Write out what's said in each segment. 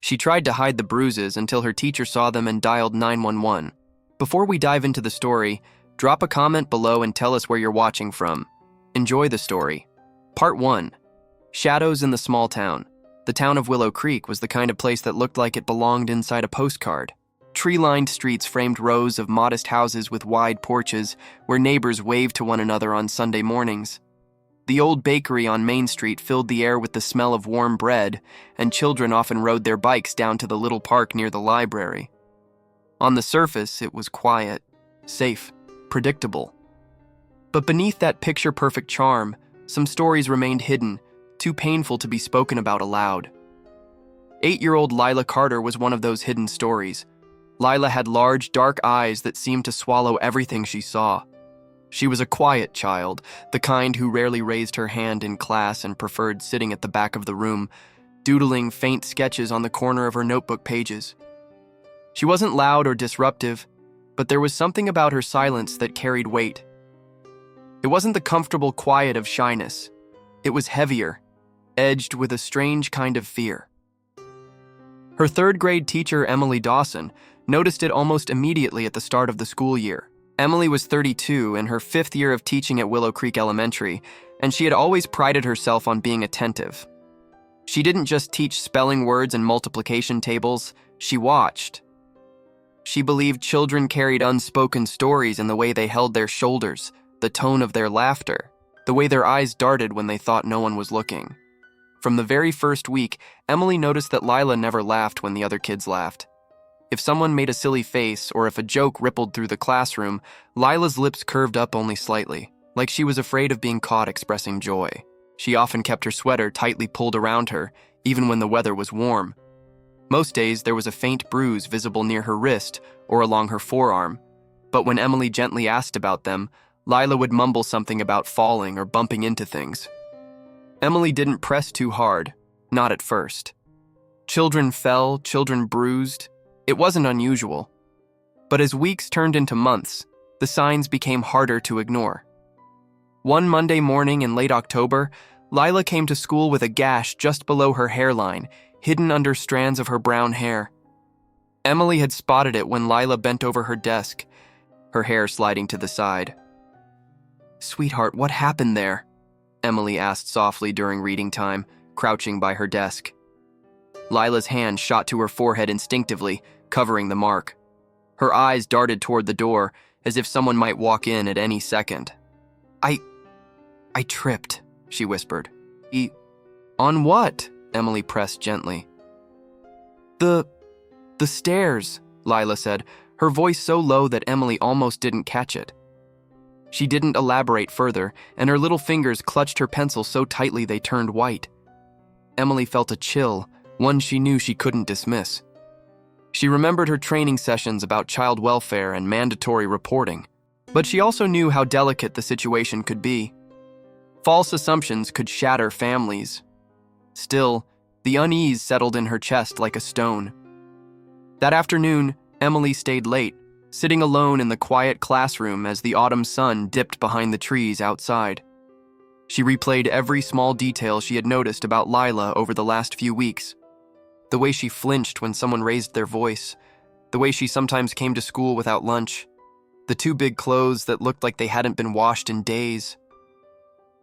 She tried to hide the bruises until her teacher saw them and dialed 911. Before we dive into the story, drop a comment below and tell us where you're watching from. Enjoy the story. Part 1. Shadows in the Small Town. The town of Willow Creek was the kind of place that looked like it belonged inside a postcard. Tree-lined streets framed rows of modest houses with wide porches where neighbors waved to one another on Sunday mornings. The old bakery on Main Street filled the air with the smell of warm bread, and children often rode their bikes down to the little park near the library. On the surface, it was quiet, safe, predictable. But beneath that picture-perfect charm, some stories remained hidden, too painful to be spoken about aloud. 8-year-old Lila Carter was one of those hidden stories. Lila had large, dark eyes that seemed to swallow everything she saw. She was a quiet child, the kind who rarely raised her hand in class and preferred sitting at the back of the room, doodling faint sketches on the corner of her notebook pages. She wasn't loud or disruptive, but there was something about her silence that carried weight. It wasn't the comfortable quiet of shyness. It was heavier, edged with a strange kind of fear. Her third-grade teacher, Emily Dawson, noticed it almost immediately at the start of the school year. Emily was 32 in her 5th year of teaching at Willow Creek Elementary, and she had always prided herself on being attentive. She didn't just teach spelling words and multiplication tables, she watched. She believed children carried unspoken stories in the way they held their shoulders, the tone of their laughter, the way their eyes darted when they thought no one was looking. From the very first week, Emily noticed that Lila never laughed when the other kids laughed. If someone made a silly face or if a joke rippled through the classroom, Lila's lips curved up only slightly, like she was afraid of being caught expressing joy. She often kept her sweater tightly pulled around her, even when the weather was warm. Most days, there was a faint bruise visible near her wrist or along her forearm, but when Emily gently asked about them, Lila would mumble something about falling or bumping into things. Emily didn't press too hard, not at first. Children fell, children bruised. It wasn't unusual. But as weeks turned into months, the signs became harder to ignore. One Monday morning in late October, Lila came to school with a gash just below her hairline, hidden under strands of her brown hair. Emily had spotted it when Lila bent over her desk, her hair sliding to the side. "Sweetheart, what happened there?" Emily asked softly during reading time, crouching by her desk. Lila's hand shot to her forehead instinctively, covering the mark. Her eyes darted toward the door, as if someone might walk in at any second. I tripped," she whispered. On what?" Emily pressed gently. The stairs," Lila said, her voice so low that Emily almost didn't catch it. She didn't elaborate further, and her little fingers clutched her pencil so tightly they turned white. Emily felt a chill, one she knew she couldn't dismiss. She remembered her training sessions about child welfare and mandatory reporting, but she also knew how delicate the situation could be. False assumptions could shatter families. Still, the unease settled in her chest like a stone. That afternoon, Emily stayed late, sitting alone in the quiet classroom as the autumn sun dipped behind the trees outside. She replayed every small detail she had noticed about Lila over the last few weeks. The way she flinched when someone raised their voice, the way she sometimes came to school without lunch, the 2 big clothes that looked like they hadn't been washed in days.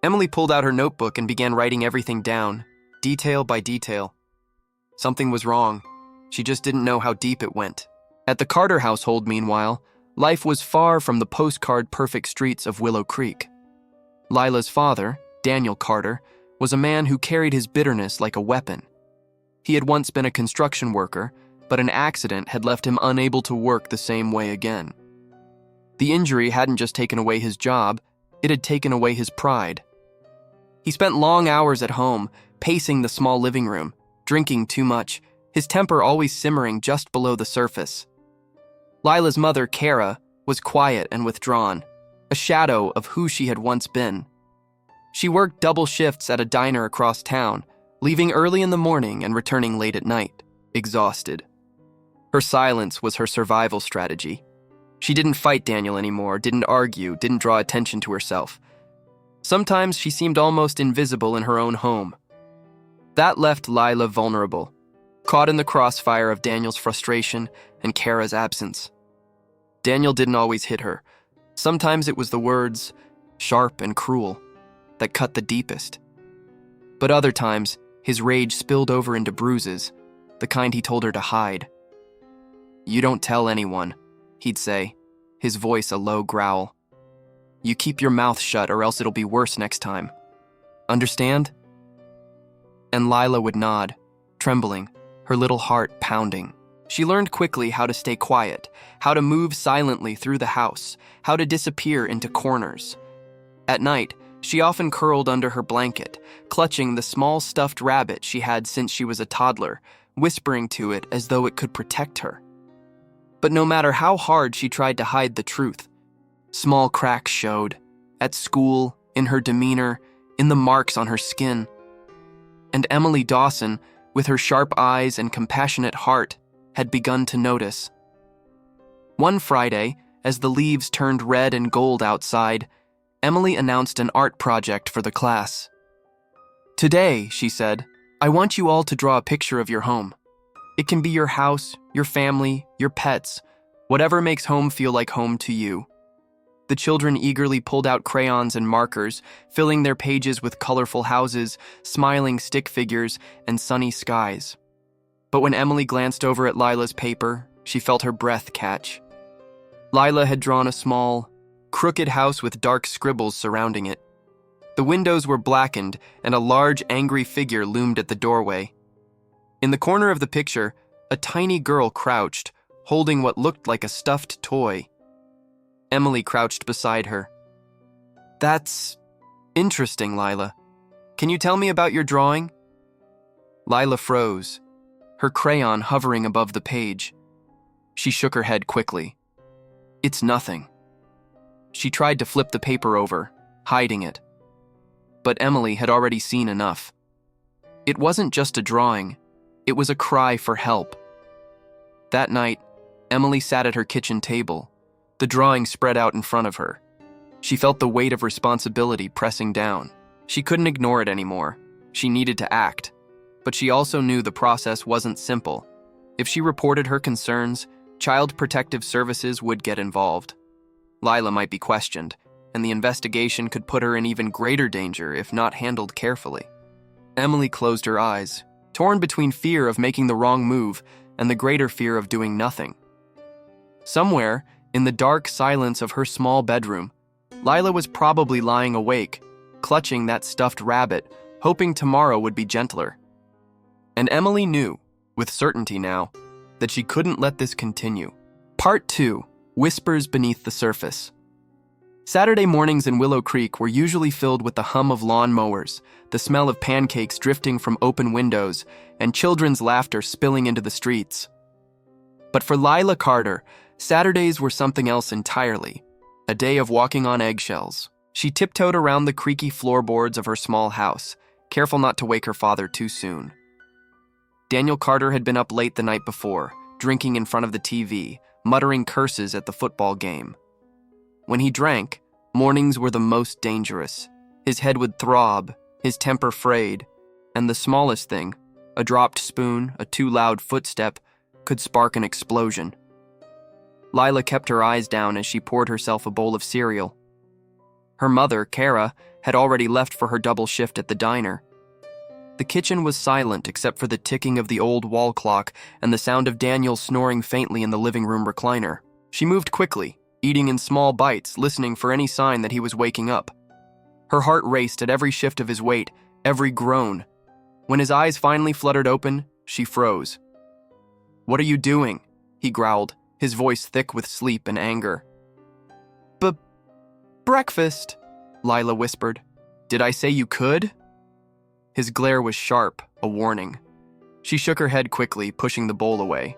Emily pulled out her notebook and began writing everything down, detail by detail. Something was wrong. She just didn't know how deep it went. At the Carter household, meanwhile, life was far from the postcard-perfect streets of Willow Creek. Lila's father, Daniel Carter, was a man who carried his bitterness like a weapon. He had once been a construction worker, but an accident had left him unable to work the same way again. The injury hadn't just taken away his job, it had taken away his pride. He spent long hours at home, pacing the small living room, drinking too much, his temper always simmering just below the surface. Lila's mother, Kara, was quiet and withdrawn, a shadow of who she had once been. She worked double shifts at a diner across town, leaving early in the morning and returning late at night, exhausted. Her silence was her survival strategy. She didn't fight Daniel anymore, didn't argue, didn't draw attention to herself. Sometimes she seemed almost invisible in her own home. That left Lila vulnerable. caught in the crossfire of Daniel's frustration and Kara's absence. Daniel didn't always hit her. Sometimes it was the words, sharp and cruel, that cut the deepest. But other times, his rage spilled over into bruises, the kind he told her to hide. "You don't tell anyone," he'd say, his voice a low growl. "You keep your mouth shut or else it'll be worse next time. Understand?" And Lila would nod, trembling, her little heart pounding. She learned quickly how to stay quiet, how to move silently through the house, how to disappear into corners. At night, she often curled under her blanket, clutching the small stuffed rabbit she had since she was a toddler, whispering to it as though it could protect her. But no matter how hard she tried to hide the truth, small cracks showed, at school, in her demeanor, in the marks on her skin. And Emily Dawson, with her sharp eyes and compassionate heart, had begun to notice. One Friday, as the leaves turned red and gold outside, Emily announced an art project for the class. "Today," she said, "I want you all to draw a picture of your home. It can be your house, your family, your pets, whatever makes home feel like home to you." The children eagerly pulled out crayons and markers, filling their pages with colorful houses, smiling stick figures, and sunny skies. But when Emily glanced over at Lila's paper, she felt her breath catch. Lila had drawn a small, crooked house with dark scribbles surrounding it. The windows were blackened, and a large, angry figure loomed at the doorway. In the corner of the picture, a tiny girl crouched, holding what looked like a stuffed toy. Emily crouched beside her. "That's interesting, Lila. Can you tell me about your drawing?" Lila froze, her crayon hovering above the page. She shook her head quickly. "It's nothing." She tried to flip the paper over, hiding it. But Emily had already seen enough. It wasn't just a drawing, it was a cry for help. That night, Emily sat at her kitchen table, the drawing spread out in front of her. She felt the weight of responsibility pressing down. She couldn't ignore it anymore. She needed to act. But she also knew the process wasn't simple. If she reported her concerns, Child Protective Services would get involved. Lila might be questioned, and the investigation could put her in even greater danger if not handled carefully. Emily closed her eyes, torn between fear of making the wrong move and the greater fear of doing nothing. Somewhere, in the dark silence of her small bedroom, Lila was probably lying awake, clutching that stuffed rabbit, hoping tomorrow would be gentler. And Emily knew, with certainty now, that she couldn't let this continue. Part 2. Whispers Beneath the Surface. Saturday mornings in Willow Creek were usually filled with the hum of lawn mowers, the smell of pancakes drifting from open windows, and children's laughter spilling into the streets. But for Lila Carter, Saturdays were something else entirely, a day of walking on eggshells. She tiptoed around the creaky floorboards of her small house, careful not to wake her father too soon. Daniel Carter had been up late the night before, drinking in front of the TV, muttering curses at the football game. When he drank, mornings were the most dangerous. His head would throb, his temper frayed, and the smallest thing, a dropped spoon, a too loud footstep, could spark an explosion. Lila kept her eyes down as she poured herself a bowl of cereal. Her mother, Kara, had already left for her double shift at the diner. The kitchen was silent except for the ticking of the old wall clock and the sound of Daniel snoring faintly in the living room recliner. She moved quickly, eating in small bites, listening for any sign that he was waking up. Her heart raced at every shift of his weight, every groan. When his eyes finally fluttered open, she froze. "What are you doing?" he growled, his voice thick with sleep and anger. Breakfast," Lila whispered. "Did I say you could?" His glare was sharp, a warning. She shook her head quickly, pushing the bowl away.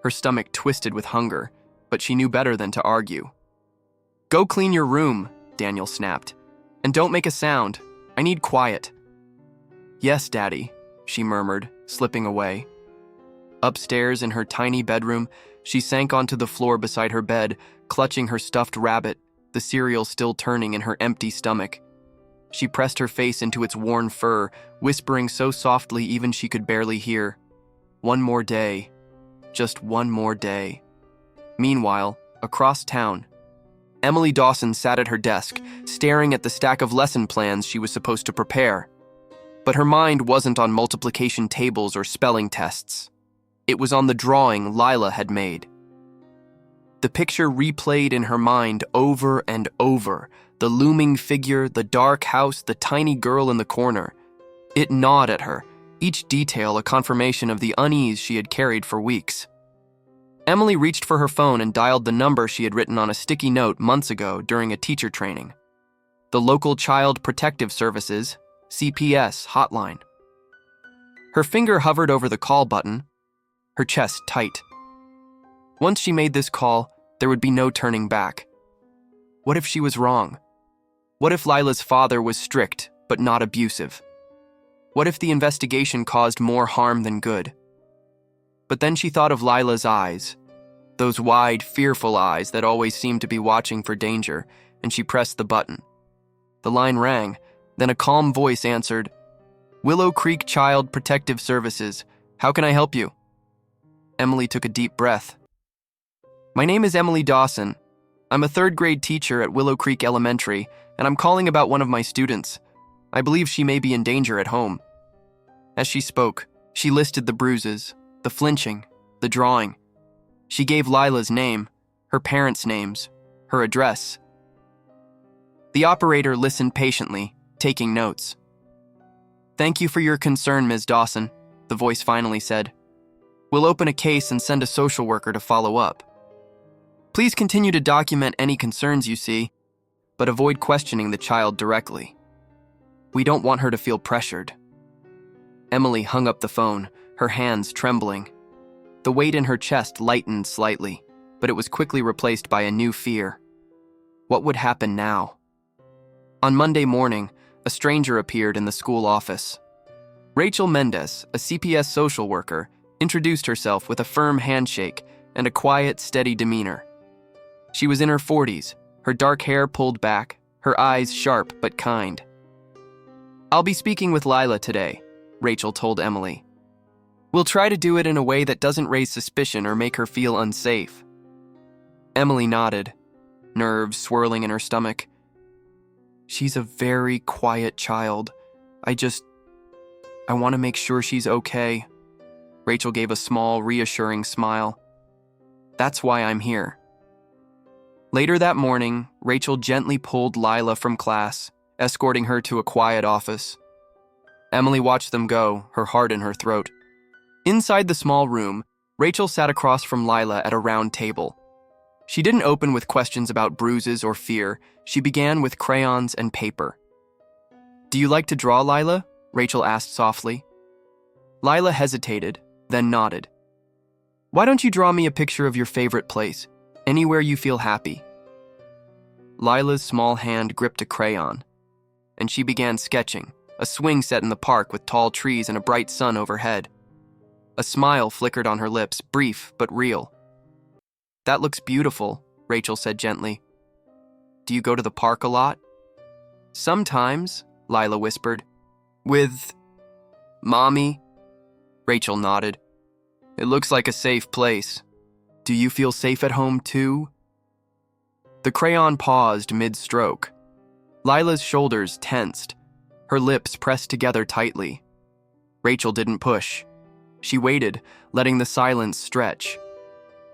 Her stomach twisted with hunger, but she knew better than to argue. "Go clean your room," Daniel snapped. "And don't make a sound. I need quiet." "Yes, Daddy," she murmured, slipping away. Upstairs in her tiny bedroom, she sank onto the floor beside her bed, clutching her stuffed rabbit, the cereal still turning in her empty stomach. She pressed her face into its worn fur, whispering so softly even she could barely hear. One more day. Just one more day. Meanwhile, across town, Emily Dawson sat at her desk, staring at the stack of lesson plans she was supposed to prepare. But her mind wasn't on multiplication tables or spelling tests. It was on the drawing Lila had made. The picture replayed in her mind over and over, the looming figure, the dark house, the tiny girl in the corner. It gnawed at her, each detail a confirmation of the unease she had carried for weeks. Emily reached for her phone and dialed the number she had written on a sticky note months ago during a teacher training. The local Child Protective Services, CPS, hotline. Her finger hovered over the call button, her chest tight. Once she made this call, there would be no turning back. What if she was wrong? What if Lila's father was strict but not abusive? What if the investigation caused more harm than good? But then she thought of Lila's eyes, those wide, fearful eyes that always seemed to be watching for danger, and she pressed the button. The line rang, then a calm voice answered, "Willow Creek Child Protective Services. How can I help you?" Emily took a deep breath. "My name is Emily Dawson. I'm a third-grade teacher at Willow Creek Elementary, and I'm calling about one of my students. I believe she may be in danger at home." As she spoke, she listed the bruises, the flinching, the drawing. She gave Lila's name, her parents' names, her address. The operator listened patiently, taking notes. "Thank you for your concern, Ms. Dawson," the voice finally said. "We'll open a case and send a social worker to follow up. Please continue to document any concerns you see, but avoid questioning the child directly. We don't want her to feel pressured." Emily hung up the phone, her hands trembling. The weight in her chest lightened slightly, but it was quickly replaced by a new fear. What would happen now? On Monday morning, a stranger appeared in the school office. Rachel Mendez, a CPS social worker, introduced herself with a firm handshake and a quiet, steady demeanor. She was in her 40s, her dark hair pulled back, her eyes sharp but kind. "I'll be speaking with Lila today," Rachel told Emily. "We'll try to do it in a way that doesn't raise suspicion or make her feel unsafe." Emily nodded, nerves swirling in her stomach. "She's a very quiet child. I want to make sure she's okay." Rachel gave a small, reassuring smile. "That's why I'm here." Later that morning, Rachel gently pulled Lila from class, escorting her to a quiet office. Emily watched them go, her heart in her throat. Inside the small room, Rachel sat across from Lila at a round table. She didn't open with questions about bruises or fear. She began with crayons and paper. "Do you like to draw, Lila?" Rachel asked softly. Lila hesitated, then nodded. "Why don't you draw me a picture of your favorite place, anywhere you feel happy?" Lila's small hand gripped a crayon, and she began sketching, a swing set in the park with tall trees and a bright sun overhead. A smile flickered on her lips, brief but real. "That looks beautiful," Rachel said gently. "Do you go to the park a lot?" "Sometimes," Lila whispered. "With Mommy?" Rachel nodded. "It looks like a safe place. Do you feel safe at home too?" The crayon paused mid-stroke. Lila's shoulders tensed, her lips pressed together tightly. Rachel didn't push. She waited, letting the silence stretch.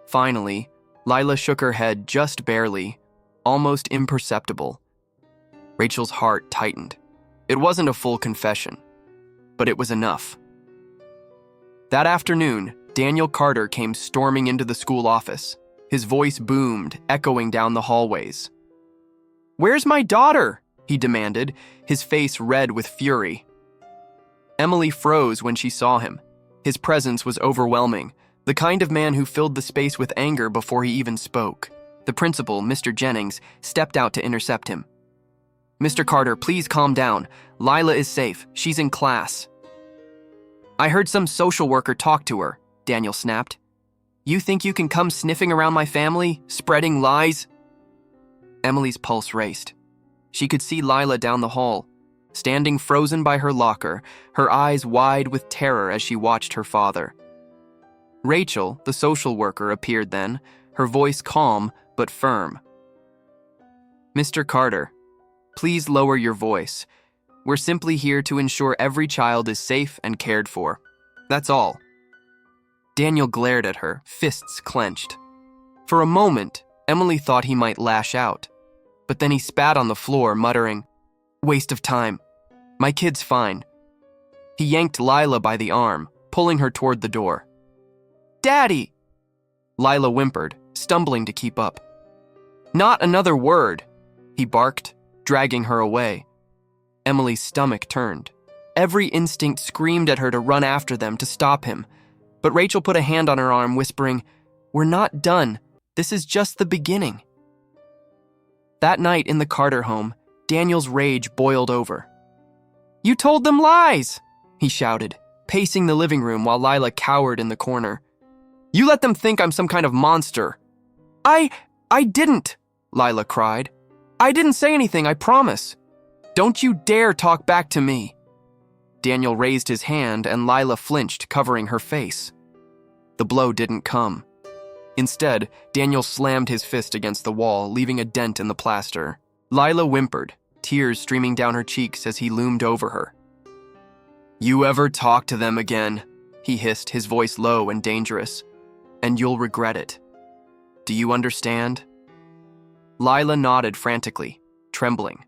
Finally, Lila shook her head just barely, almost imperceptible. Rachel's heart tightened. It wasn't a full confession, but it was enough. That afternoon, Daniel Carter came storming into the school office. His voice boomed, echoing down the hallways. "Where's my daughter?" he demanded, his face red with fury. Emily froze when she saw him. His presence was overwhelming, the kind of man who filled the space with anger before he even spoke. The principal, Mr. Jennings, stepped out to intercept him. "Mr. Carter, please calm down. Lila is safe. She's in class." "I heard some social worker talk to her," Daniel snapped. "You think you can come sniffing around my family, spreading lies?" Emily's pulse raced. She could see Lila down the hall, standing frozen by her locker, her eyes wide with terror as she watched her father. Rachel, the social worker, appeared then, her voice calm but firm. "Mr. Carter, please lower your voice. We're simply here to ensure every child is safe and cared for. That's all." Daniel glared at her, fists clenched. For a moment, Emily thought he might lash out, but then he spat on the floor, muttering, "Waste of time. My kid's fine." He yanked Lila by the arm, pulling her toward the door. "Daddy!" Lila whimpered, stumbling to keep up. "Not another word," he barked, dragging her away. Emily's stomach turned. Every instinct screamed at her to run after them, to stop him. But Rachel put a hand on her arm, whispering, "We're not done. This is just the beginning." That night in the Carter home, Daniel's rage boiled over. "You told them lies!" he shouted, pacing the living room while Lila cowered in the corner. "You let them think I'm some kind of monster." I didn't," Lila cried. "I didn't say anything, I promise." "Don't you dare talk back to me." Daniel raised his hand and Lila flinched, covering her face. The blow didn't come. Instead, Daniel slammed his fist against the wall, leaving a dent in the plaster. Lila whimpered, tears streaming down her cheeks as he loomed over her. "You ever talk to them again," he hissed, his voice low and dangerous, "and you'll regret it. Do you understand?" Lila nodded frantically, trembling.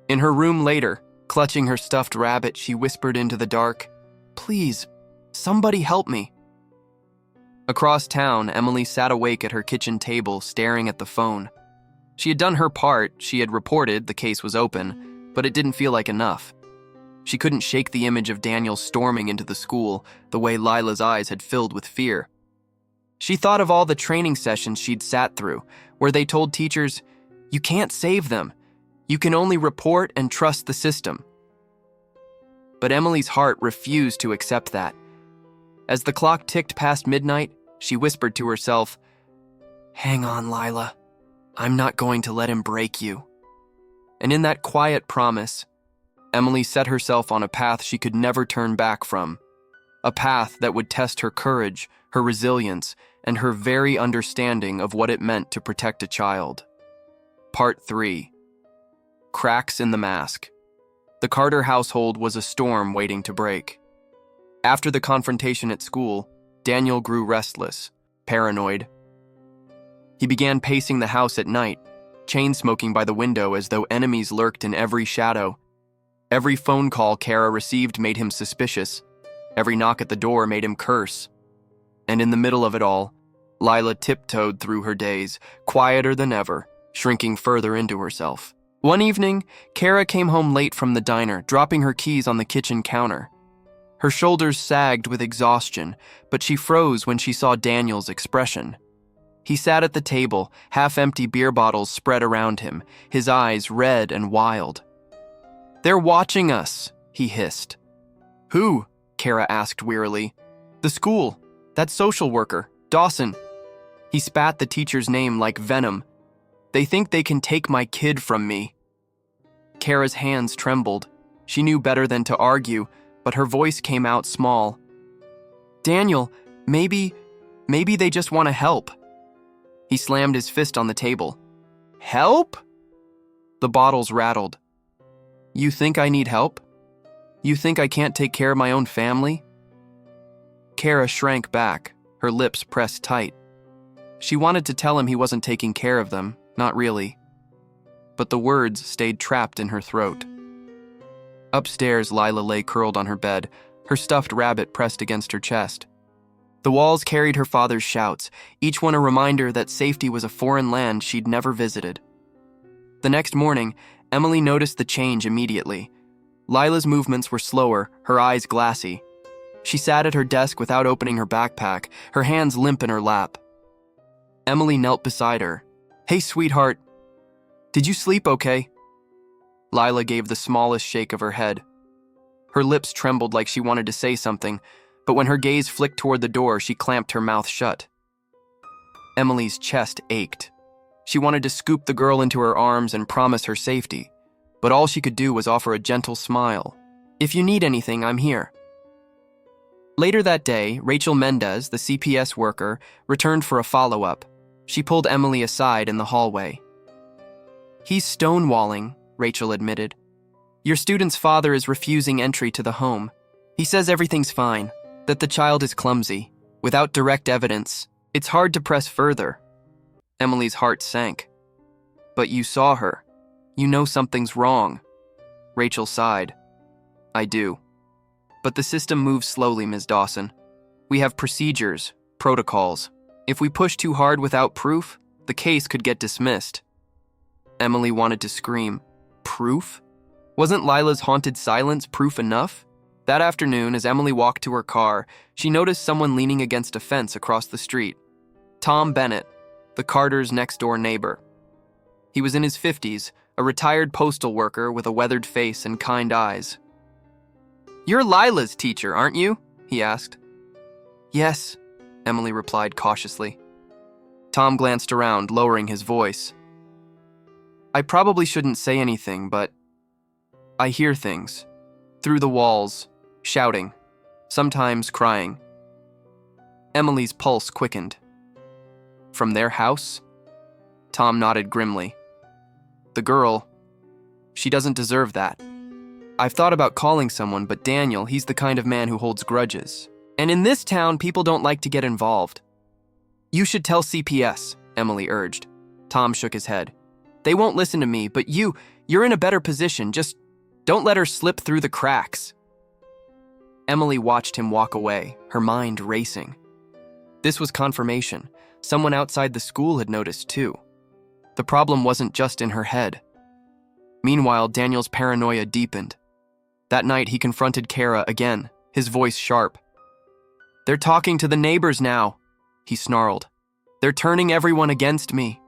In her room later, clutching her stuffed rabbit, she whispered into the dark, "Please, somebody help me." Across town, Emily sat awake at her kitchen table, staring at the phone. She had done her part, she had reported the case was open, but it didn't feel like enough. She couldn't shake the image of Daniel storming into the school, the way Lila's eyes had filled with fear. She thought of all the training sessions she'd sat through, where they told teachers, "You can't save them. You can only report and trust the system." But Emily's heart refused to accept that. As the clock ticked past midnight, she whispered to herself, "Hang on, Lila. I'm not going to let him break you." And in that quiet promise, Emily set herself on a path she could never turn back from. A path that would test her courage, her resilience, and her very understanding of what it meant to protect a child. Part 3. Cracks in the Mask. The Carter household was a storm waiting to break. After the confrontation at school, Daniel grew restless, paranoid. He began pacing the house at night, chain-smoking by the window as though enemies lurked in every shadow. Every phone call Kara received made him suspicious. Every knock at the door made him curse. And in the middle of it all, Lila tiptoed through her days, quieter than ever, shrinking further into herself. One evening, Kara came home late from the diner, dropping her keys on the kitchen counter. Her shoulders sagged with exhaustion, but she froze when she saw Daniel's expression. He sat at the table, half-empty beer bottles spread around him, his eyes red and wild. "They're watching us," he hissed. "Who?" Kara asked wearily. "The school. That social worker, Dawson." He spat the teacher's name like venom. "They think they can take my kid from me." Kara's hands trembled. She knew better than to argue, but her voice came out small. "Daniel, maybe they just want to help." He slammed his fist on the table. "Help?" The bottles rattled. "You think I need help? You think I can't take care of my own family?" Kara shrank back, her lips pressed tight. She wanted to tell him he wasn't taking care of them, not really. But the words stayed trapped in her throat. Upstairs, Lila lay curled on her bed, her stuffed rabbit pressed against her chest. The walls carried her father's shouts, each one a reminder that safety was a foreign land she'd never visited. The next morning, Emily noticed the change immediately. Lila's movements were slower, her eyes glassy. She sat at her desk without opening her backpack, her hands limp in her lap. Emily knelt beside her. "Hey, sweetheart. Did you sleep okay?" Lila gave the smallest shake of her head. Her lips trembled like she wanted to say something, but when her gaze flicked toward the door, she clamped her mouth shut. Emily's chest ached. She wanted to scoop the girl into her arms and promise her safety, but all she could do was offer a gentle smile. "If you need anything, I'm here." Later that day, Rachel Mendez, the CPS worker, returned for a follow-up. She pulled Emily aside in the hallway. "He's stonewalling," Rachel admitted. "Your student's father is refusing entry to the home. He says everything's fine, that the child is clumsy. Without direct evidence, it's hard to press further." Emily's heart sank. "But you saw her. You know something's wrong." Rachel sighed. "I do. But the system moves slowly, Ms. Dawson. We have procedures, protocols. If we push too hard without proof, the case could get dismissed." Emily wanted to scream. Proof? Wasn't Lila's haunted silence proof enough? That afternoon, as Emily walked to her car, she noticed someone leaning against a fence across the street. Tom Bennett, the Carters' next-door neighbor. He was in his 50s, a retired postal worker with a weathered face and kind eyes. "You're Lila's teacher, aren't you?" he asked. "Yes," Emily replied cautiously. Tom glanced around, lowering his voice. "I probably shouldn't say anything, but I hear things. Through the walls, shouting, sometimes crying." Emily's pulse quickened. "From their house?" Tom nodded grimly. "The girl, she doesn't deserve that. I've thought about calling someone, but Daniel, he's the kind of man who holds grudges. And in this town, people don't like to get involved." "You should tell CPS," Emily urged. Tom shook his head. "They won't listen to me, but you're in a better position. Just don't let her slip through the cracks." Emily watched him walk away, her mind racing. This was confirmation. Someone outside the school had noticed too. The problem wasn't just in her head. Meanwhile, Daniel's paranoia deepened. That night, he confronted Kara again, his voice sharp. "They're talking to the neighbors now," he snarled. "They're turning everyone against me."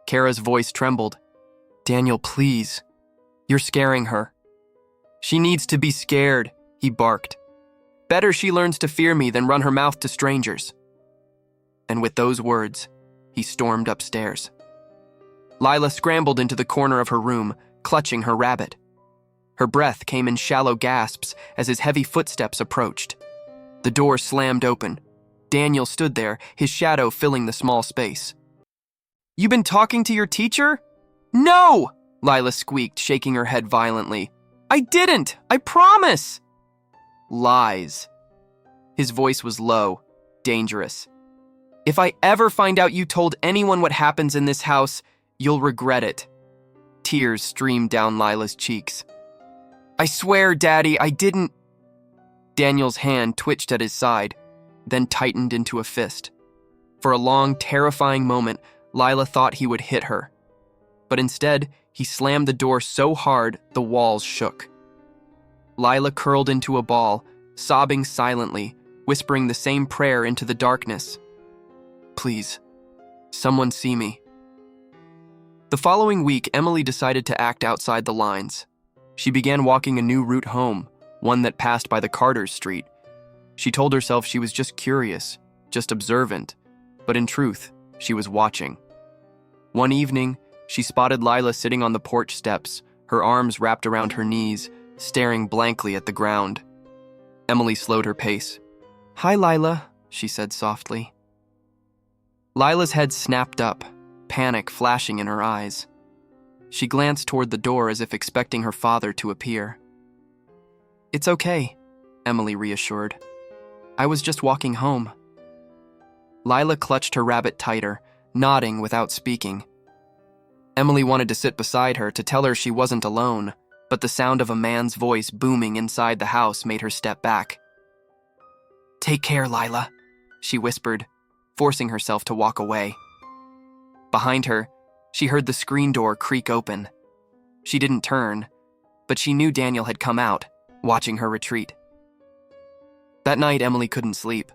Kara's voice trembled. "Daniel, please. You're scaring her." "She needs to be scared," he barked. "Better she learns to fear me than run her mouth to strangers." And with those words, he stormed upstairs. Lila scrambled into the corner of her room, clutching her rabbit. Her breath came in shallow gasps as his heavy footsteps approached. The door slammed open. Daniel stood there, his shadow filling the small space. "You been talking to your teacher?" "No!" Lila squeaked, shaking her head violently. "I didn't! I promise!" "Lies." His voice was low, dangerous. "If I ever find out you told anyone what happens in this house, you'll regret it." Tears streamed down Lila's cheeks. "I swear, Daddy, I didn't." Daniel's hand twitched at his side, then tightened into a fist. For a long, terrifying moment, Lila thought he would hit her. But instead, he slammed the door so hard the walls shook. Lila curled into a ball, sobbing silently, whispering the same prayer into the darkness. "Please, someone see me." The following week, Emily decided to act outside the lines. She began walking a new route home, one that passed by the Carters' street. She told herself she was just curious, just observant, but in truth, she was watching. One evening, she spotted Lila sitting on the porch steps, her arms wrapped around her knees, staring blankly at the ground. Emily slowed her pace. "Hi, Lila," she said softly. Lila's head snapped up, panic flashing in her eyes. She glanced toward the door as if expecting her father to appear. "It's okay," Emily reassured. "I was just walking home." Lila clutched her rabbit tighter, nodding without speaking. Emily wanted to sit beside her to tell her she wasn't alone, but the sound of a man's voice booming inside the house made her step back. "Take care, Lila," she whispered, forcing herself to walk away. Behind her, she heard the screen door creak open. She didn't turn, but she knew Daniel had come out, watching her retreat. That night, Emily couldn't sleep.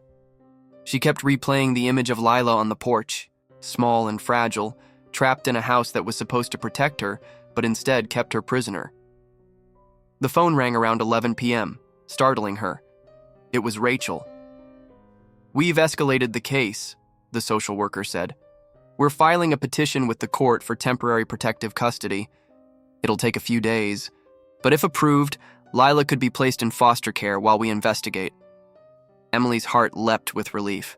She kept replaying the image of Lila on the porch, small and fragile, trapped in a house that was supposed to protect her, but instead kept her prisoner. The phone rang around 11 p.m., startling her. It was Rachel. "We've escalated the case," the social worker said. "We're filing a petition with the court for temporary protective custody. It'll take a few days, but if approved, Lila could be placed in foster care while we investigate." Emily's heart leapt with relief.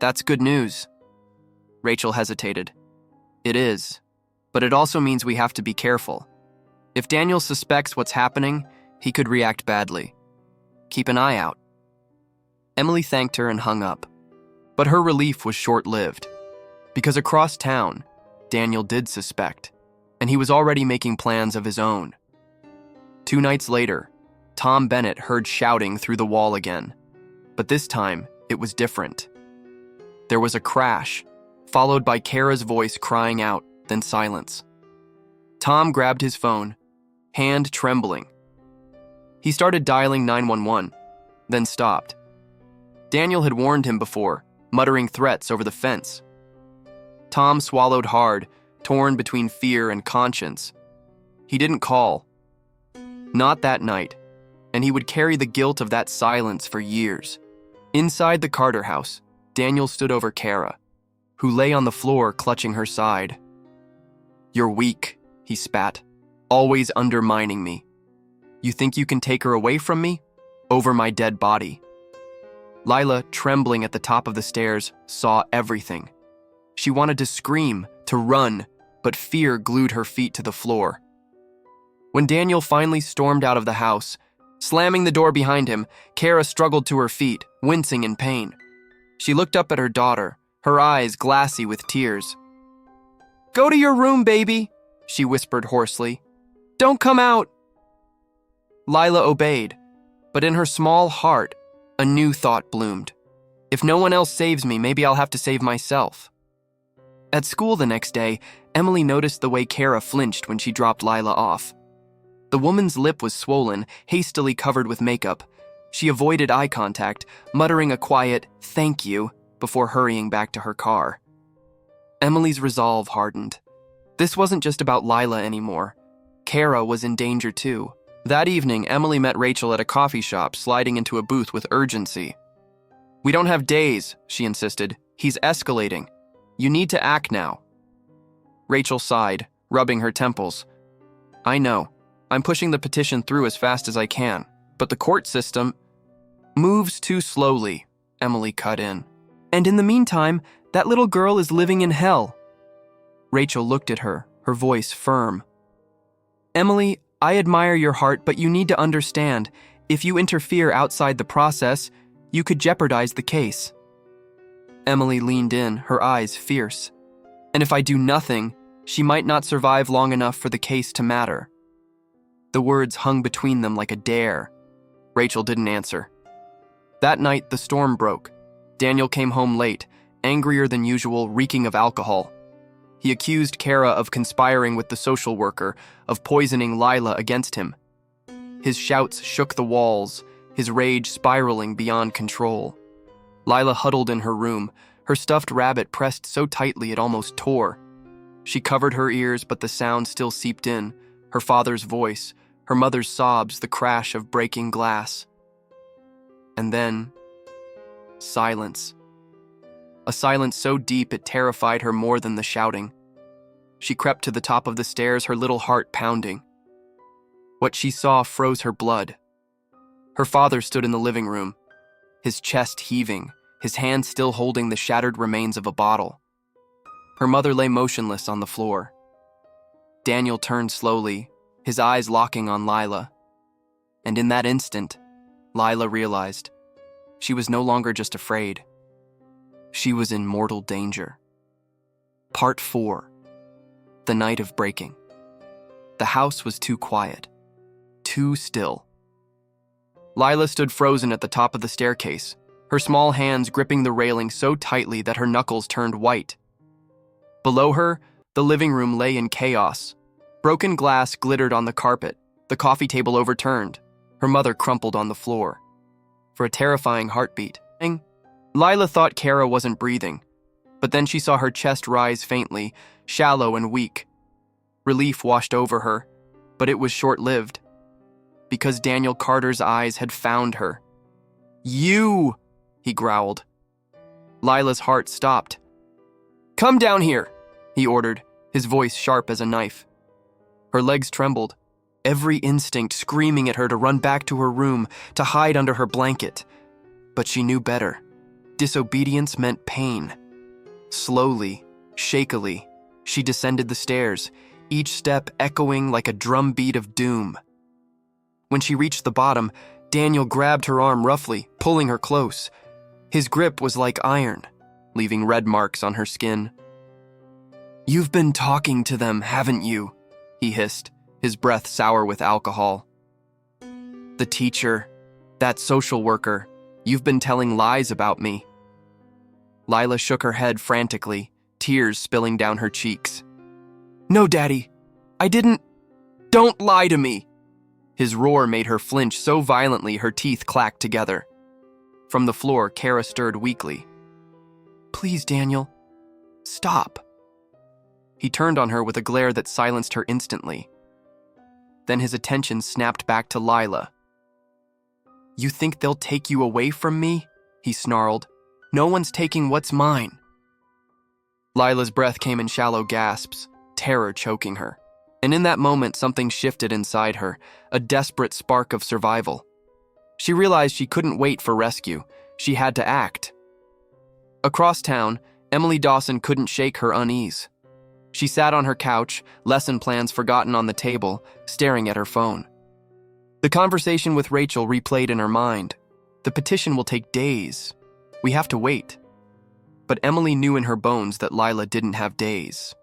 That's good news. Rachel hesitated. It is, but it also means we have to be careful. If Daniel suspects what's happening, he could react badly. Keep an eye out. Emily thanked her and hung up. But her relief was short-lived, because across town, Daniel did suspect, and he was already making plans of his own. 2 nights later, Tom Bennett heard shouting through the wall again, but this time it was different. There was a crash, followed by Kara's voice crying out, then silence. Tom grabbed his phone, hand trembling. He started dialing 911, then stopped. Daniel had warned him before, muttering threats over the fence. Tom swallowed hard, torn between fear and conscience. He didn't call. Not that night, and he would carry the guilt of that silence for years. Inside the Carter house, Daniel stood over Kara, who lay on the floor clutching her side. "You're weak," he spat, "always undermining me. You think you can take her away from me? Over my dead body." Lila, trembling at the top of the stairs, saw everything. She wanted to scream, to run, but fear glued her feet to the floor. When Daniel finally stormed out of the house, slamming the door behind him, Kara struggled to her feet, wincing in pain. She looked up at her daughter, her eyes glassy with tears. "Go to your room, baby," she whispered hoarsely. "Don't come out." Lila obeyed, but in her small heart, a new thought bloomed. If no one else saves me, maybe I'll have to save myself. At school the next day, Emily noticed the way Kara flinched when she dropped Lila off. The woman's lip was swollen, hastily covered with makeup. She avoided eye contact, muttering a quiet, "thank you," before hurrying back to her car. Emily's resolve hardened. This wasn't just about Lila anymore. Kara was in danger too. That evening, Emily met Rachel at a coffee shop, sliding into a booth with urgency. "We don't have days," she insisted. "He's escalating. You need to act now." Rachel sighed, rubbing her temples. "I know. I'm pushing the petition through as fast as I can, but the court system moves too slowly," Emily cut in. "And in the meantime, that little girl is living in hell." Rachel looked at her, her voice firm. "Emily, I admire your heart, but you need to understand, if you interfere outside the process, you could jeopardize the case." Emily leaned in, her eyes fierce. "And if I do nothing, she might not survive long enough for the case to matter." The words hung between them like a dare. Rachel didn't answer. That night, the storm broke. Daniel came home late, angrier than usual, reeking of alcohol. He accused Kara of conspiring with the social worker, of poisoning Lila against him. His shouts shook the walls, his rage spiraling beyond control. Lila huddled in her room, her stuffed rabbit pressed so tightly it almost tore. She covered her ears, but the sound still seeped in, her father's voice, her mother's sobs, the crash of breaking glass. And then, silence. A silence so deep it terrified her more than the shouting. She crept to the top of the stairs, her little heart pounding. What she saw froze her blood. Her father stood in the living room, his chest heaving, his hand still holding the shattered remains of a bottle. Her mother lay motionless on the floor. Daniel turned slowly, his eyes locking on Lila. And in that instant, Lila realized she was no longer just afraid. She was in mortal danger. Part 4. The night of breaking. The house was too quiet, too still. Lila stood frozen at the top of the staircase, her small hands gripping the railing so tightly that her knuckles turned white. Below her, the living room lay in chaos. Broken glass glittered on the carpet, the coffee table overturned, her mother crumpled on the floor. For a terrifying heartbeat, Lila thought Kara wasn't breathing, but then she saw her chest rise faintly, shallow and weak. Relief washed over her, but it was short-lived, because Daniel Carter's eyes had found her. "You!" he growled. Lila's heart stopped. "Come down here," he ordered, his voice sharp as a knife. Her legs trembled, every instinct screaming at her to run back to her room, to hide under her blanket. But she knew better. Disobedience meant pain. Slowly, shakily, she descended the stairs, each step echoing like a drumbeat of doom. When she reached the bottom, Daniel grabbed her arm roughly, pulling her close. His grip was like iron, leaving red marks on her skin. "You've been talking to them, haven't you?" he hissed, his breath sour with alcohol. "The teacher, that social worker, you've been telling lies about me." Lila shook her head frantically, tears spilling down her cheeks. "No, Daddy, I didn't. Don't lie to me." His roar made her flinch so violently her teeth clacked together. From the floor, Kara stirred weakly. "Please, Daniel, stop." He turned on her with a glare that silenced her instantly. Then his attention snapped back to Lila. "You think they'll take you away from me?" he snarled. "No one's taking what's mine." Lila's breath came in shallow gasps, terror choking her. And in that moment, something shifted inside her, a desperate spark of survival. She realized she couldn't wait for rescue. She had to act. Across town, Emily Dawson couldn't shake her unease. She sat on her couch, lesson plans forgotten on the table, staring at her phone. The conversation with Rachel replayed in her mind. The petition will take days. We have to wait. But Emily knew in her bones that Lila didn't have days.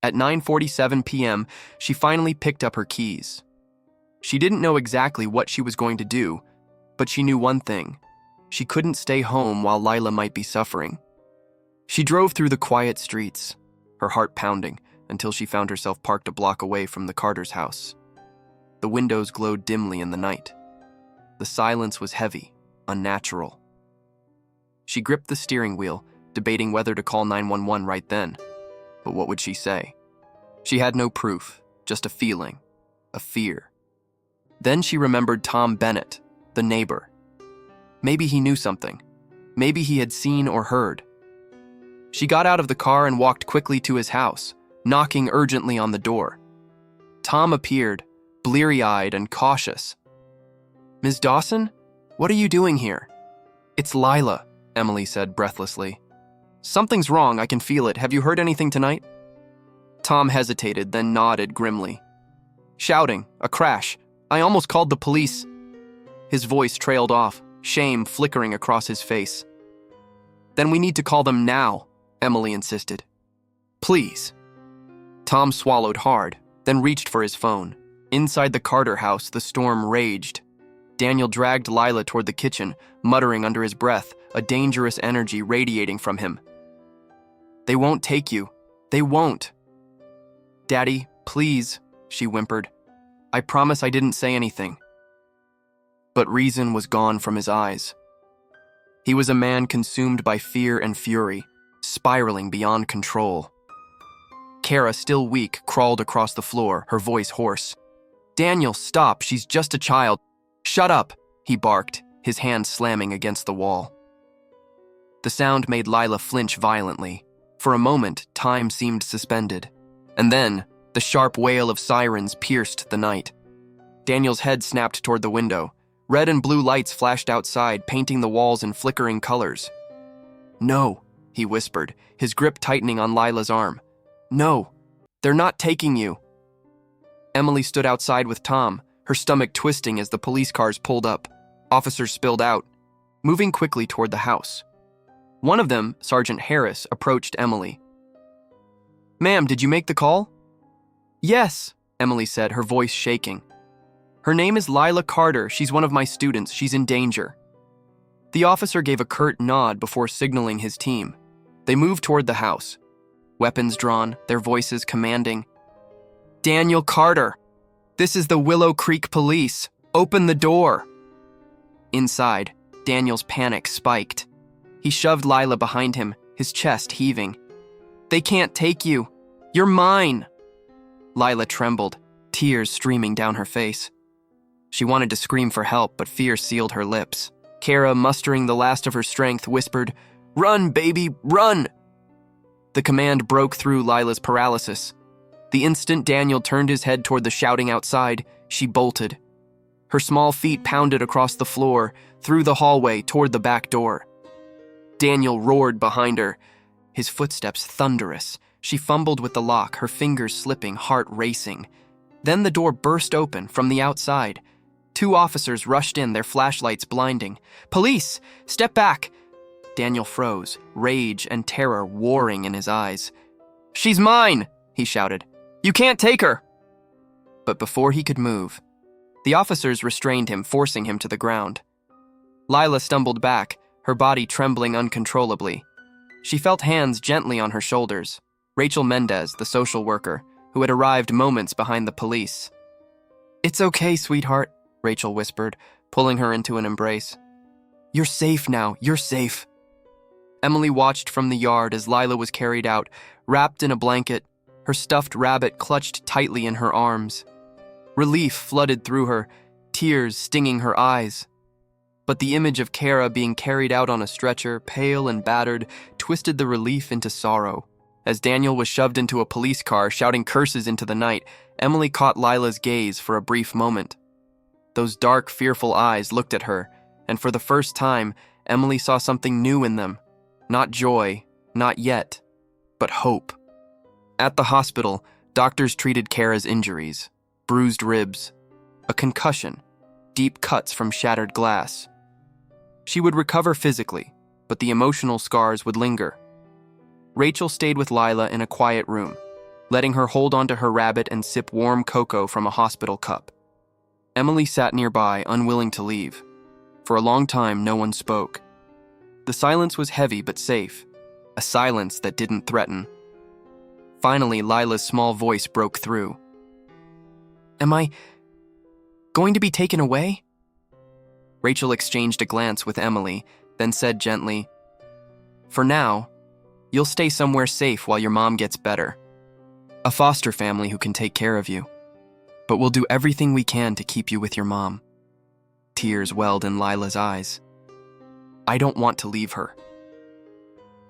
At 9:47 p.m., she finally picked up her keys. She didn't know exactly what she was going to do, but she knew one thing. She couldn't stay home while Lila might be suffering. She drove through the quiet streets, her heart pounding, until she found herself parked a block away from the Carter's house. The windows glowed dimly in the night. The silence was heavy, unnatural. She gripped the steering wheel, debating whether to call 911 right then. But what would she say? She had no proof, just a feeling, a fear. Then she remembered Tom Bennett, the neighbor. Maybe he knew something. Maybe he had seen or heard. She got out of the car and walked quickly to his house, knocking urgently on the door. Tom appeared, bleary-eyed and cautious. "Ms. Dawson? What are you doing here?" "It's Lila," Emily said breathlessly. "Something's wrong, I can feel it. Have you heard anything tonight?" Tom hesitated, then nodded grimly. "Shouting, a crash. I almost called the police." His voice trailed off, shame flickering across his face. "Then we need to call them now," Emily insisted. "Please." Tom swallowed hard, then reached for his phone. Inside the Carter house, the storm raged. Daniel dragged Lila toward the kitchen, muttering under his breath, a dangerous energy radiating from him. "They won't take you. They won't." "Daddy, please," she whimpered. "I promise I didn't say anything." But reason was gone from his eyes. He was a man consumed by fear and fury, spiraling beyond control. Kara, still weak, crawled across the floor, her voice hoarse. "Daniel, stop, she's just a child." "Shut up," he barked, his hand slamming against the wall. The sound made Lila flinch violently. For a moment, time seemed suspended. And then, the sharp wail of sirens pierced the night. Daniel's head snapped toward the window. Red and blue lights flashed outside, painting the walls in flickering colors. "No," he whispered, his grip tightening on Lila's arm. "No, they're not taking you." Emily stood outside with Tom, her stomach twisting as the police cars pulled up. Officers spilled out, moving quickly toward the house. One of them, Sergeant Harris, approached Emily. "Ma'am, did you make the call?" "Yes," Emily said, her voice shaking. "Her name is Lila Carter. She's one of my students. She's in danger." The officer gave a curt nod before signaling his team. They moved toward the house, weapons drawn, their voices commanding. "Daniel Carter, this is the Willow Creek Police. Open the door." Inside, Daniel's panic spiked. He shoved Lila behind him, his chest heaving. "They can't take you. You're mine." Lila trembled, tears streaming down her face. She wanted to scream for help, but fear sealed her lips. Kara, mustering the last of her strength, whispered, "Run, baby, run!" The command broke through Lila's paralysis. The instant Daniel turned his head toward the shouting outside, she bolted. Her small feet pounded across the floor, through the hallway, toward the back door. Daniel roared behind her, his footsteps thunderous. She fumbled with the lock, her fingers slipping, heart racing. Then the door burst open from the outside. 2 officers rushed in, their flashlights blinding. "Police! Step back!" Daniel froze, rage and terror warring in his eyes. "She's mine!" he shouted. "You can't take her!" But before he could move, the officers restrained him, forcing him to the ground. Lila stumbled back, her body trembling uncontrollably. She felt hands gently on her shoulders. Rachel Mendez, the social worker, who had arrived moments behind the police. "It's okay, sweetheart," Rachel whispered, pulling her into an embrace. "You're safe now, you're safe." Emily watched from the yard as Lila was carried out, wrapped in a blanket, her stuffed rabbit clutched tightly in her arms. Relief flooded through her, tears stinging her eyes. But the image of Kara being carried out on a stretcher, pale and battered, twisted the relief into sorrow. As Daniel was shoved into a police car, shouting curses into the night, Emily caught Lila's gaze for a brief moment. Those dark, fearful eyes looked at her, and for the first time, Emily saw something new in them. Not joy, not yet, but hope. At the hospital, doctors treated Kara's injuries: bruised ribs, a concussion, deep cuts from shattered glass. She would recover physically, but the emotional scars would linger. Rachel stayed with Lila in a quiet room, letting her hold onto her rabbit and sip warm cocoa from a hospital cup. Emily sat nearby, unwilling to leave. For a long time, no one spoke. The silence was heavy but safe, a silence that didn't threaten. Finally, Lila's small voice broke through. "Am I going to be taken away?" Rachel exchanged a glance with Emily, then said gently, "For now, you'll stay somewhere safe while your mom gets better. A foster family who can take care of you. But we'll do everything we can to keep you with your mom." Tears welled in Lila's eyes. "I don't want to leave her."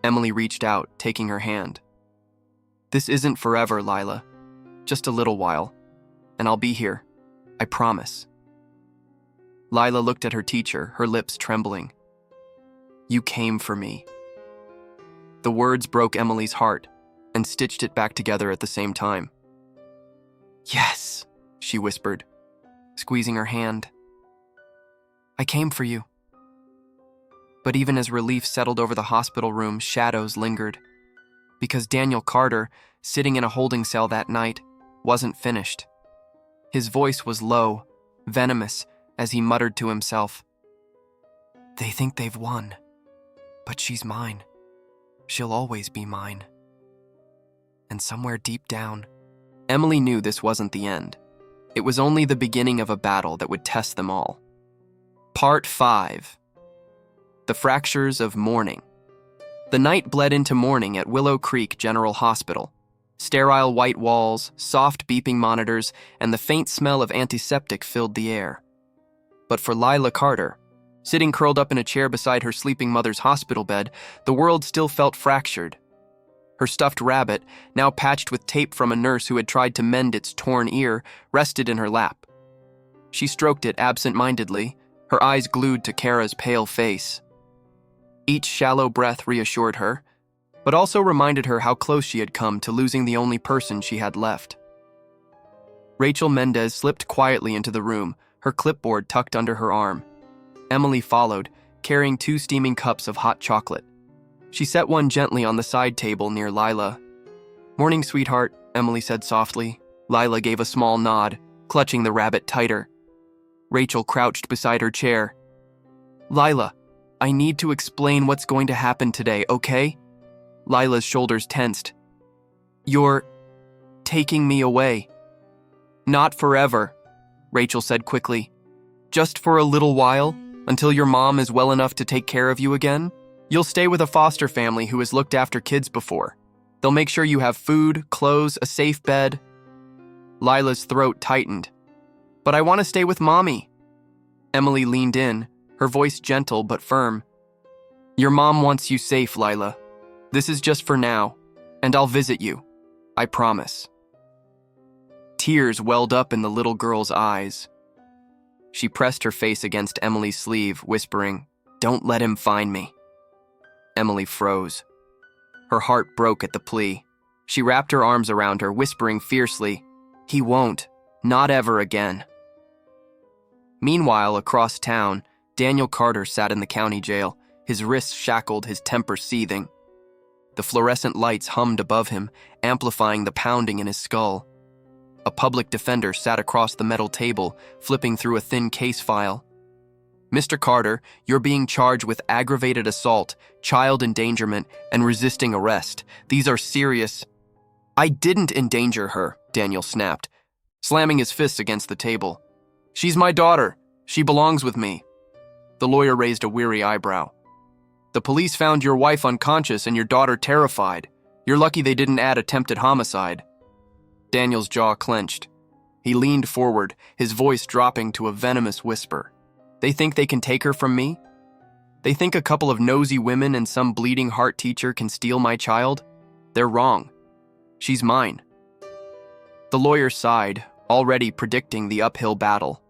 Emily reached out, taking her hand. "This isn't forever, Lila. Just a little while. And I'll be here. I promise." Lila looked at her teacher, her lips trembling. "You came for me." The words broke Emily's heart and stitched it back together at the same time. "Yes," she whispered, squeezing her hand. "I came for you." But even as relief settled over the hospital room, shadows lingered. Because Daniel Carter, sitting in a holding cell that night, wasn't finished. His voice was low, venomous, as he muttered to himself, "They think they've won, but she's mine. She'll always be mine." And somewhere deep down, Emily knew this wasn't the end. It was only the beginning of a battle that would test them all. Part 5. The Fractures of Mourning. The night bled into morning at Willow Creek General Hospital. Sterile white walls, soft beeping monitors, and the faint smell of antiseptic filled the air. But for Lila Carter, sitting curled up in a chair beside her sleeping mother's hospital bed, the world still felt fractured. Her stuffed rabbit, now patched with tape from a nurse who had tried to mend its torn ear, rested in her lap. She stroked it absent-mindedly, her eyes glued to Kara's pale face. Each shallow breath reassured her, but also reminded her how close she had come to losing the only person she had left. Rachel Mendez slipped quietly into the room, her clipboard tucked under her arm. Emily followed, carrying 2 steaming cups of hot chocolate. She set one gently on the side table near Lila. "Morning, sweetheart," Emily said softly. Lila gave a small nod, clutching the rabbit tighter. Rachel crouched beside her chair. "Lila, I need to explain what's going to happen today, okay?" Lila's shoulders tensed. "You're taking me away." "Not forever," Rachel said quickly. "Just for a little while, until your mom is well enough to take care of you again. You'll stay with a foster family who has looked after kids before. They'll make sure you have food, clothes, a safe bed." Lila's throat tightened. "But I want to stay with Mommy." Emily leaned in, her voice gentle but firm. "Your mom wants you safe, Lila. This is just for now, and I'll visit you. I promise." Tears welled up in the little girl's eyes. She pressed her face against Emily's sleeve, whispering, "Don't let him find me." Emily froze. Her heart broke at the plea. She wrapped her arms around her, whispering fiercely, "He won't. Not ever again." Meanwhile, across town, Daniel Carter sat in the county jail, his wrists shackled, his temper seething. The fluorescent lights hummed above him, amplifying the pounding in his skull. A public defender sat across the metal table, flipping through a thin case file. "Mr. Carter, you're being charged with aggravated assault, child endangerment, and resisting arrest. These are serious—" "I didn't endanger her," Daniel snapped, slamming his fists against the table. "She's my daughter. She belongs with me." The lawyer raised a weary eyebrow. "The police found your wife unconscious and your daughter terrified. You're lucky they didn't add attempted homicide." Daniel's jaw clenched. He leaned forward, his voice dropping to a venomous whisper. "They think they can take her from me? They think a couple of nosy women and some bleeding heart teacher can steal my child? They're wrong. She's mine." The lawyer sighed, already predicting the uphill battle.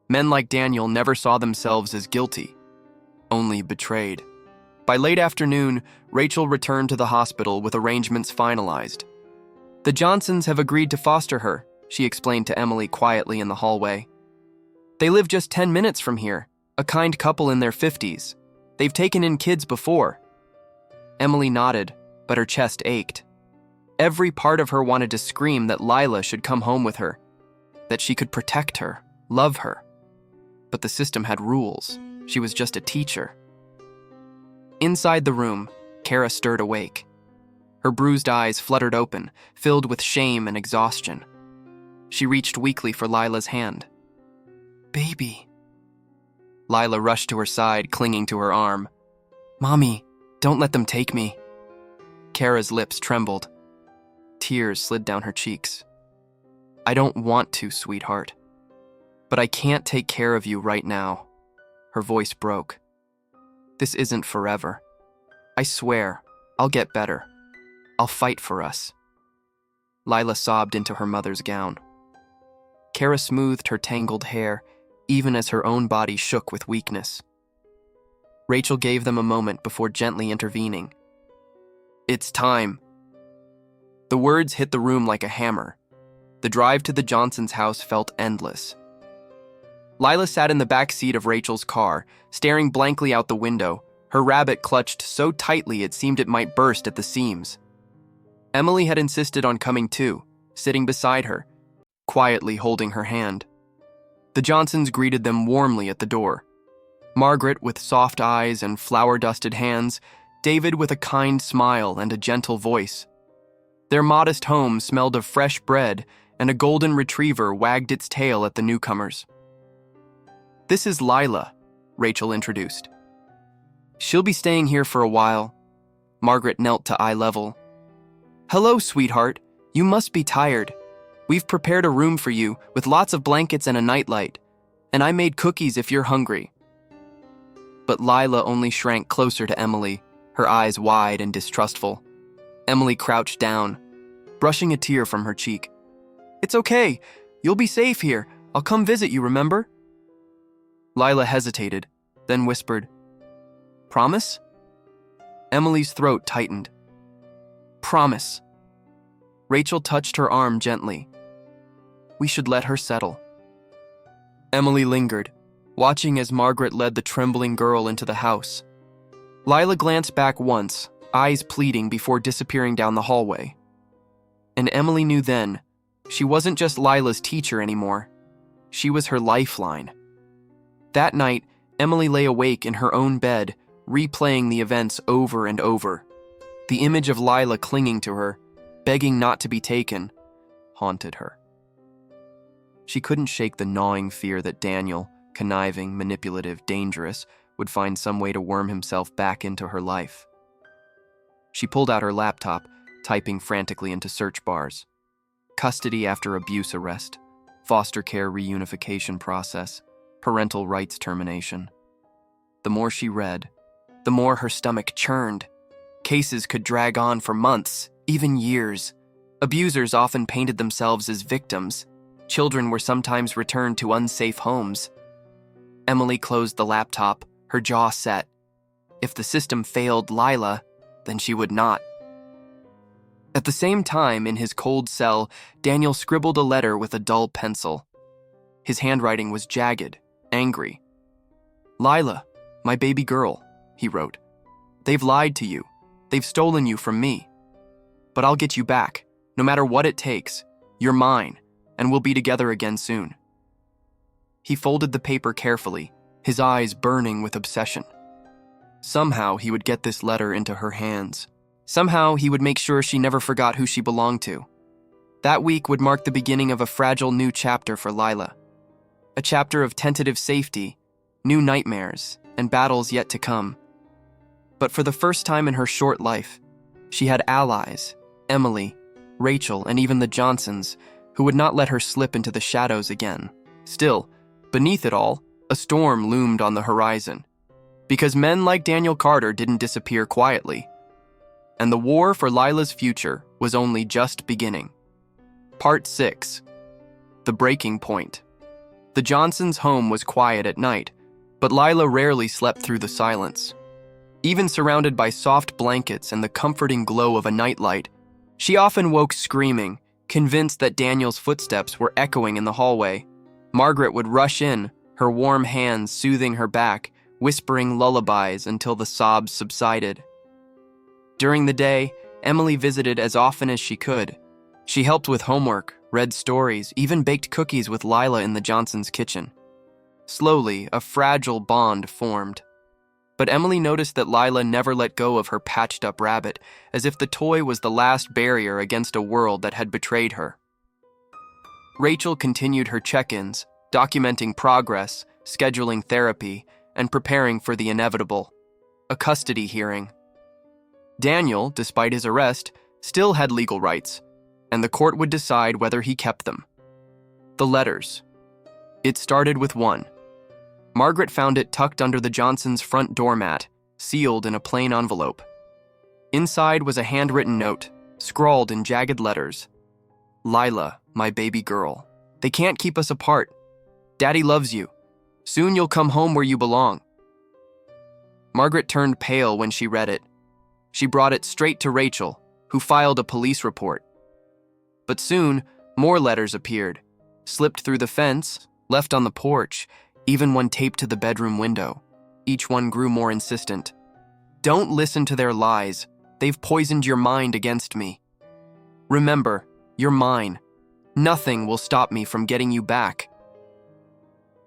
Men like Daniel never saw themselves as guilty, only betrayed. By late afternoon, Rachel returned to the hospital with arrangements finalized. "The Johnsons have agreed to foster her," she explained to Emily quietly in the hallway. "They live just 10 minutes from here, a kind couple in their 50s. They've taken in kids before." Emily nodded, but her chest ached. Every part of her wanted to scream that Lila should come home with her, that she could protect her, love her. But the system had rules. She was just a teacher. Inside the room, Kara stirred awake. Her bruised eyes fluttered open, filled with shame and exhaustion. She reached weakly for Lila's hand. "Baby." Lila rushed to her side, clinging to her arm. "Mommy, don't let them take me." Kara's lips trembled. Tears slid down her cheeks. "I don't want to, sweetheart. But I can't take care of you right now." Her voice broke. "This isn't forever. I swear, I'll get better. I'll fight for us." Lila sobbed into her mother's gown. Kara smoothed her tangled hair, even as her own body shook with weakness. Rachel gave them a moment before gently intervening. "It's time." The words hit the room like a hammer. The drive to the Johnsons' house felt endless. Lila sat in the back seat of Rachel's car, staring blankly out the window, her rabbit clutched so tightly it seemed it might burst at the seams. Emily had insisted on coming too, sitting beside her, quietly holding her hand. The Johnsons greeted them warmly at the door. Margaret with soft eyes and flour-dusted hands, David with a kind smile and a gentle voice. Their modest home smelled of fresh bread, and a golden retriever wagged its tail at the newcomers. "This is Lila," Rachel introduced. "She'll be staying here for a while." Margaret knelt to eye level. "Hello, sweetheart. You must be tired. We've prepared a room for you with lots of blankets and a nightlight, and I made cookies if you're hungry." But Lila only shrank closer to Emily, her eyes wide and distrustful. Emily crouched down, brushing a tear from her cheek. "It's okay. You'll be safe here. I'll come visit you, remember?" Lila hesitated, then whispered, "Promise?" Emily's throat tightened. "Promise." Rachel touched her arm gently. "We should let her settle." Emily lingered, watching as Margaret led the trembling girl into the house. Lila glanced back once, eyes pleading before disappearing down the hallway. And Emily knew then, she wasn't just Lila's teacher anymore. She was her lifeline. That night, Emily lay awake in her own bed, replaying the events over and over. The image of Lila clinging to her, begging not to be taken, haunted her. She couldn't shake the gnawing fear that Daniel, conniving, manipulative, dangerous, would find some way to worm himself back into her life. She pulled out her laptop, typing frantically into search bars. Custody after abuse arrest, foster care reunification process, parental rights termination. The more she read, the more her stomach churned. Cases could drag on for months, even years. Abusers often painted themselves as victims. Children were sometimes returned to unsafe homes. Emily closed the laptop, her jaw set. If the system failed Lila, then she would not. At the same time, in his cold cell, Daniel scribbled a letter with a dull pencil. His handwriting was jagged, angry. "Lila, my baby girl," he wrote. "They've lied to you. They've stolen you from me. But I'll get you back, no matter what it takes. You're mine, and we'll be together again soon." He folded the paper carefully, his eyes burning with obsession. Somehow he would get this letter into her hands. Somehow he would make sure she never forgot who she belonged to. That week would mark the beginning of a fragile new chapter for Lila. A chapter of tentative safety, new nightmares, and battles yet to come. But for the first time in her short life, she had allies, Emily, Rachel, and even the Johnsons, who would not let her slip into the shadows again. Still, beneath it all, a storm loomed on the horizon. Because men like Daniel Carter didn't disappear quietly. And the war for Lila's future was only just beginning. Part 6. The Breaking Point. The Johnsons' home was quiet at night, but Lila rarely slept through the silence. Even surrounded by soft blankets and the comforting glow of a nightlight, she often woke screaming, convinced that Daniel's footsteps were echoing in the hallway. Margaret would rush in, her warm hands soothing her back, whispering lullabies until the sobs subsided. During the day, Emily visited as often as she could. She helped with homework, read stories, even baked cookies with Lila in the Johnsons' kitchen. Slowly, a fragile bond formed. But Emily noticed that Lila never let go of her patched-up rabbit, as if the toy was the last barrier against a world that had betrayed her. Rachel continued her check-ins, documenting progress, scheduling therapy, and preparing for the inevitable, a custody hearing. Daniel, despite his arrest, still had legal rights, and the court would decide whether he kept them. The letters. It started with one. Margaret found it tucked under the Johnsons' front doormat, sealed in a plain envelope. Inside was a handwritten note, scrawled in jagged letters. "Lila, my baby girl. They can't keep us apart. Daddy loves you. Soon you'll come home where you belong." Margaret turned pale when she read it. She brought it straight to Rachel, who filed a police report. But soon, more letters appeared, slipped through the fence, left on the porch, even one taped to the bedroom window. Each one grew more insistent. "Don't listen to their lies. They've poisoned your mind against me. Remember, you're mine. Nothing will stop me from getting you back."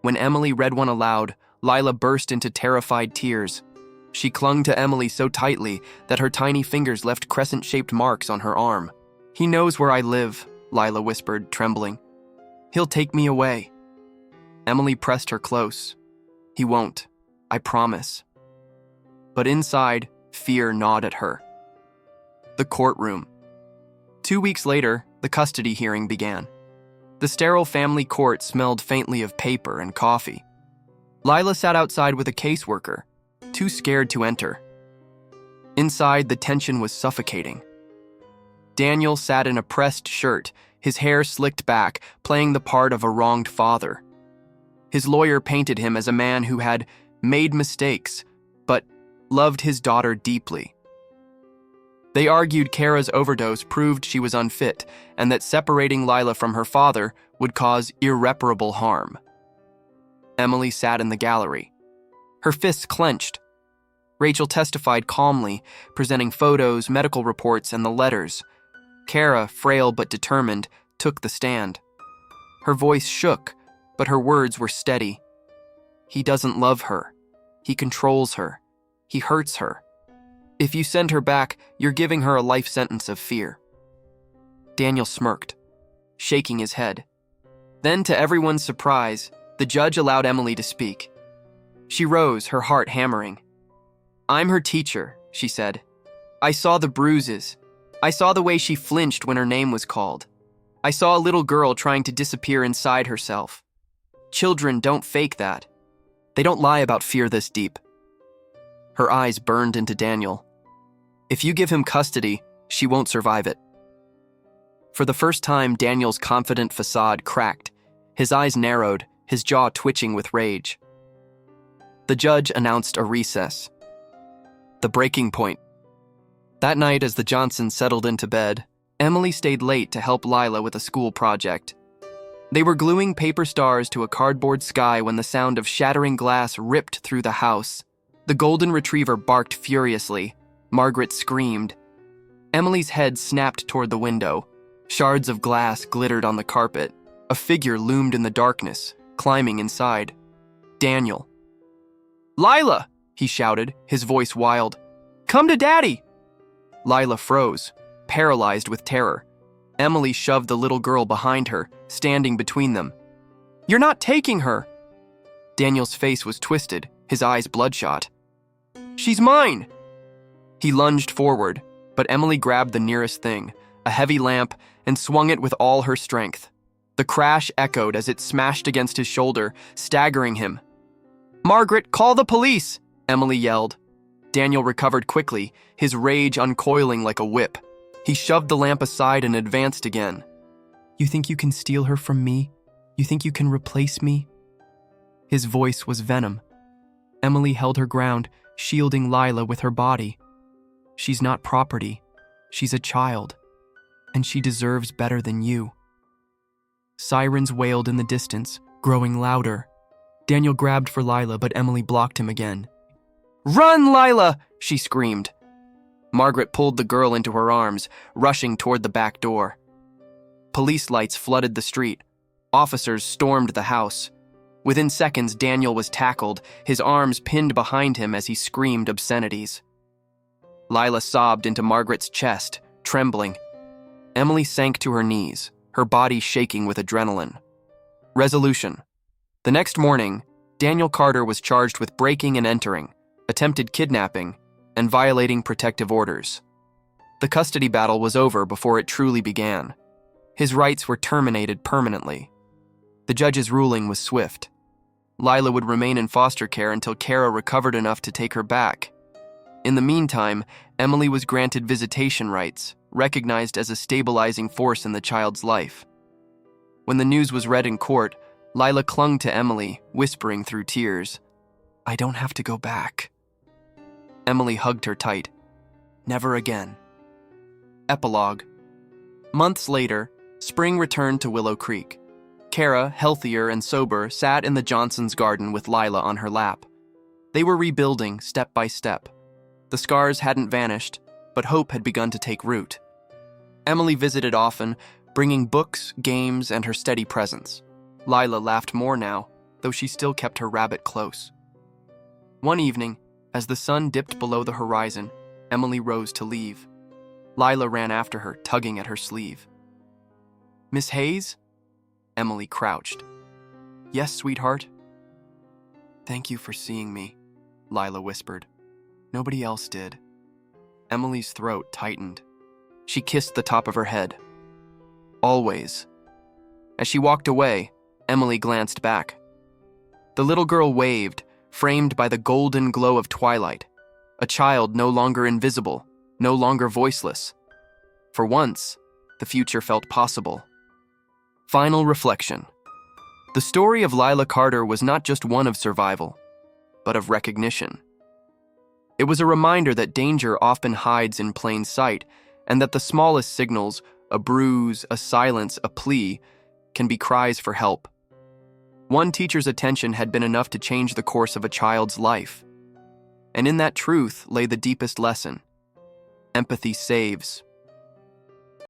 When Emily read one aloud, Lila burst into terrified tears. She clung to Emily so tightly that her tiny fingers left crescent-shaped marks on her arm. "He knows where I live," Lila whispered, trembling. "He'll take me away." Emily pressed her close. "He won't, I promise." But inside, fear gnawed at her. The courtroom. 2 weeks later, the custody hearing began. The sterile family court smelled faintly of paper and coffee. Lila sat outside with a caseworker, too scared to enter. Inside, the tension was suffocating. Daniel sat in a pressed shirt, his hair slicked back, playing the part of a wronged father. His lawyer painted him as a man who had made mistakes, but loved his daughter deeply. They argued Kara's overdose proved she was unfit, and that separating Lila from her father would cause irreparable harm. Emily sat in the gallery. Her fists clenched. Rachel testified calmly, presenting photos, medical reports, and the letters. Kara, frail but determined, took the stand. Her voice shook, but her words were steady. "He doesn't love her. He controls her. He hurts her. If you send her back, you're giving her a life sentence of fear." Daniel smirked, shaking his head. Then, to everyone's surprise, the judge allowed Emily to speak. She rose, her heart hammering. "I'm her teacher," she said. "I saw the bruises. I saw the way she flinched when her name was called. I saw a little girl trying to disappear inside herself. Children don't fake that. They don't lie about fear this deep." Her eyes burned into Daniel. "If you give him custody, she won't survive it." For the first time, Daniel's confident facade cracked. His eyes narrowed, his jaw twitching with rage. The judge announced a recess. The breaking point. That night, as the Johnsons settled into bed, Emily stayed late to help Lila with a school project. They were gluing paper stars to a cardboard sky when the sound of shattering glass ripped through the house. The golden retriever barked furiously. Margaret screamed. Emily's head snapped toward the window. Shards of glass glittered on the carpet. A figure loomed in the darkness, climbing inside. Daniel. "Lila!" he shouted, his voice wild. "Come to Daddy!" Lila froze, paralyzed with terror. Emily shoved the little girl behind her, standing between them. "You're not taking her!" Daniel's face was twisted, his eyes bloodshot. "She's mine!" He lunged forward, but Emily grabbed the nearest thing, a heavy lamp, and swung it with all her strength. The crash echoed as it smashed against his shoulder, staggering him. "Margaret, call the police!" Emily yelled. Daniel recovered quickly, his rage uncoiling like a whip. He shoved the lamp aside and advanced again. "You think you can steal her from me? You think you can replace me?" His voice was venom. Emily held her ground, shielding Lila with her body. "She's not property. She's a child. And she deserves better than you." Sirens wailed in the distance, growing louder. Daniel grabbed for Lila, but Emily blocked him again. "Run, Lila!" she screamed. Margaret pulled the girl into her arms, rushing toward the back door. Police lights flooded the street. Officers stormed the house. Within seconds, Daniel was tackled, his arms pinned behind him as he screamed obscenities. Lila sobbed into Margaret's chest, trembling. Emily sank to her knees, her body shaking with adrenaline. Resolution. The next morning, Daniel Carter was charged with breaking and entering, attempted kidnapping, and violating protective orders. The custody battle was over before it truly began. His rights were terminated permanently. The judge's ruling was swift. Lila would remain in foster care until Kara recovered enough to take her back. In the meantime, Emily was granted visitation rights, recognized as a stabilizing force in the child's life. When the news was read in court, Lila clung to Emily, whispering through tears, "I don't have to go back." Emily hugged her tight. Never again. Epilogue. Months later, spring returned to Willow Creek. Kara, healthier and sober, sat in the Johnsons' garden with Lila on her lap. They were rebuilding step by step. The scars hadn't vanished, but hope had begun to take root. Emily visited often, bringing books, games, and her steady presence. Lila laughed more now, though she still kept her rabbit close. One evening, as the sun dipped below the horizon, Emily rose to leave. Lila ran after her, tugging at her sleeve. "Miss Hayes?" Emily crouched. "Yes, sweetheart?" "Thank you for seeing me," Lila whispered. "Nobody else did." Emily's throat tightened. She kissed the top of her head. "Always." As she walked away, Emily glanced back. The little girl waved, framed by the golden glow of twilight. A child no longer invisible, no longer voiceless. For once, the future felt possible. Final reflection. The story of Lila Carter was not just one of survival, but of recognition. It was a reminder that danger often hides in plain sight, and that the smallest signals, a bruise, a silence, a plea, can be cries for help. One teacher's attention had been enough to change the course of a child's life. And in that truth lay the deepest lesson. Empathy saves,